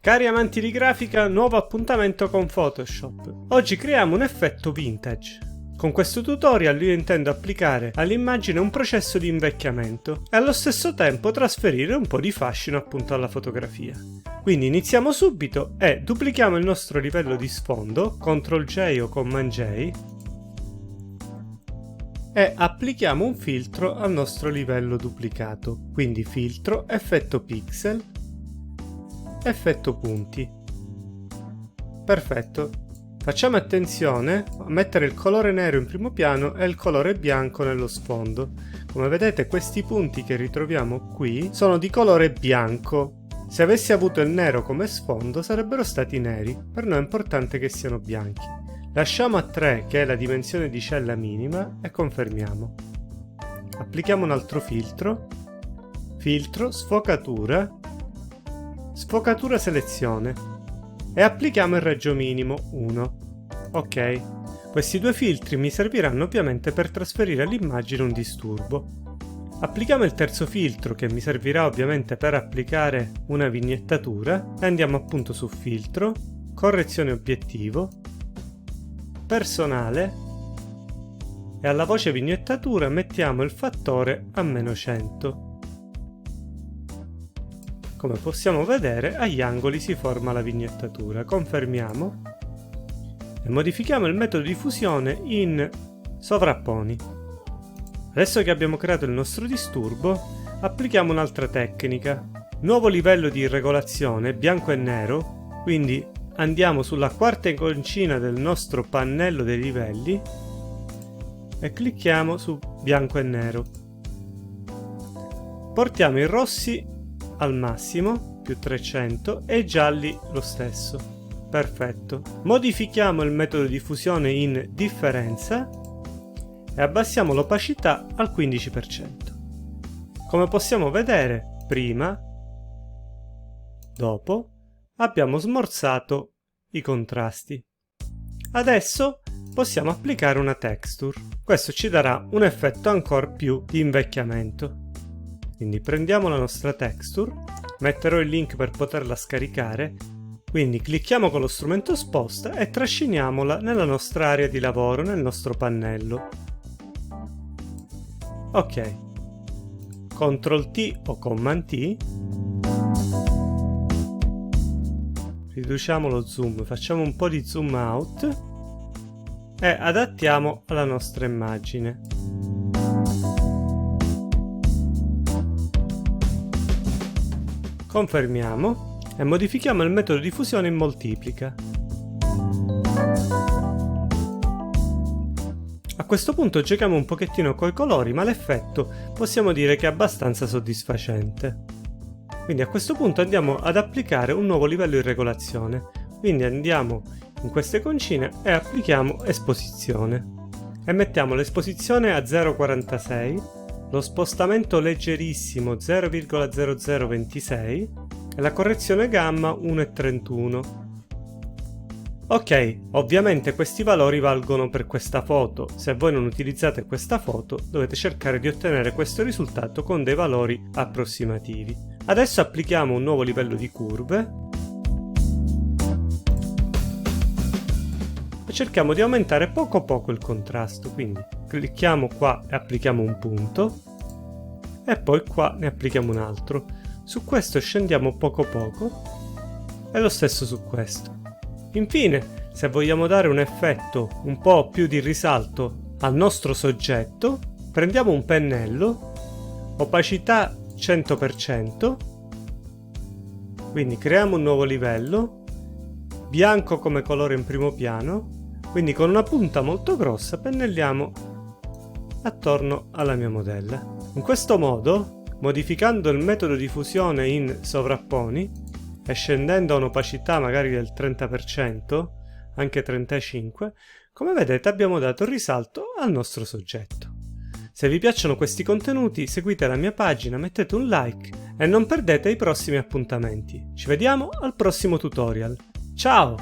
Cari amanti di grafica, nuovo appuntamento con Photoshop. Oggi creiamo un effetto vintage. Con questo tutorial io intendo applicare all'immagine un processo di invecchiamento e allo stesso tempo trasferire un po' di fascino appunto alla fotografia. Quindi iniziamo subito e duplichiamo il nostro livello di sfondo, CTRL J o Command J, e applichiamo un filtro al nostro livello duplicato. Quindi filtro, effetto pixel, effetto punti. Perfetto. Facciamo attenzione a mettere il colore nero in primo piano e il colore bianco nello sfondo. Come vedete, questi punti che ritroviamo qui sono di colore bianco. Se avessi avuto il nero come sfondo sarebbero stati neri, per noi è importante che siano bianchi. Lasciamo a 3, che è la dimensione di cella minima, e confermiamo. Applichiamo un altro filtro, filtro, sfocatura, sfocatura selezione e applichiamo il raggio minimo 1. Ok, questi due filtri mi serviranno ovviamente per trasferire all'immagine un disturbo. Applichiamo il terzo filtro che mi servirà ovviamente per applicare una vignettatura e andiamo appunto su filtro, correzione obiettivo, personale e alla voce vignettatura mettiamo il fattore a -100. Come possiamo vedere, agli angoli si forma la vignettatura. Confermiamo e modifichiamo il metodo di fusione in sovrapponi. Adesso che abbiamo creato il nostro disturbo, applichiamo un'altra tecnica. Nuovo livello di regolazione, bianco e nero, quindi andiamo sulla quarta iconcina del nostro pannello dei livelli e clicchiamo su bianco e nero. Portiamo i rossi al massimo, più 300, e i gialli lo stesso. Perfetto. Modifichiamo il metodo di fusione in differenza e abbassiamo l'opacità al 15%. Come possiamo vedere, prima, dopo, abbiamo smorzato i contrasti. Adesso possiamo applicare una texture. Questo ci darà un effetto ancora più di invecchiamento. Quindi prendiamo la nostra texture, metterò il link per poterla scaricare, quindi clicchiamo con lo strumento sposta e trasciniamola nella nostra area di lavoro, nel nostro pannello. Ok, CTRL T o Command T, riduciamo lo zoom, facciamo un po' di zoom out e adattiamo alla nostra immagine. Confermiamo e modifichiamo il metodo di fusione in moltiplica. A questo punto giochiamo un pochettino coi colori, ma l'effetto possiamo dire che è abbastanza soddisfacente. Quindi a questo punto andiamo ad applicare un nuovo livello di regolazione. Quindi andiamo in queste concine e applichiamo esposizione. E mettiamo l'esposizione a 0,46. Lo spostamento leggerissimo 0,0026 e la correzione gamma 1,31. Ok, ovviamente questi valori valgono per questa foto. Se voi non utilizzate questa foto, dovete cercare di ottenere questo risultato con dei valori approssimativi. Adesso applichiamo un nuovo livello di curve e cerchiamo di aumentare poco poco il contrasto, quindi clicchiamo qua e applichiamo un punto e poi qua ne applichiamo un altro. Su questo scendiamo poco poco e lo stesso su questo. Infine, se vogliamo dare un effetto un po' più di risalto al nostro soggetto, prendiamo un pennello, opacità 100%, quindi creiamo un nuovo livello, bianco come colore in primo piano, quindi con una punta molto grossa pennelliamo attorno alla mia modella. In questo modo, modificando il metodo di fusione in sovrapponi e scendendo a un'opacità magari del 30%, anche 35%, come vedete abbiamo dato il risalto al nostro soggetto. Se vi piacciono questi contenuti, seguite la mia pagina, mettete un like e non perdete i prossimi appuntamenti. Ci vediamo al prossimo tutorial. Ciao!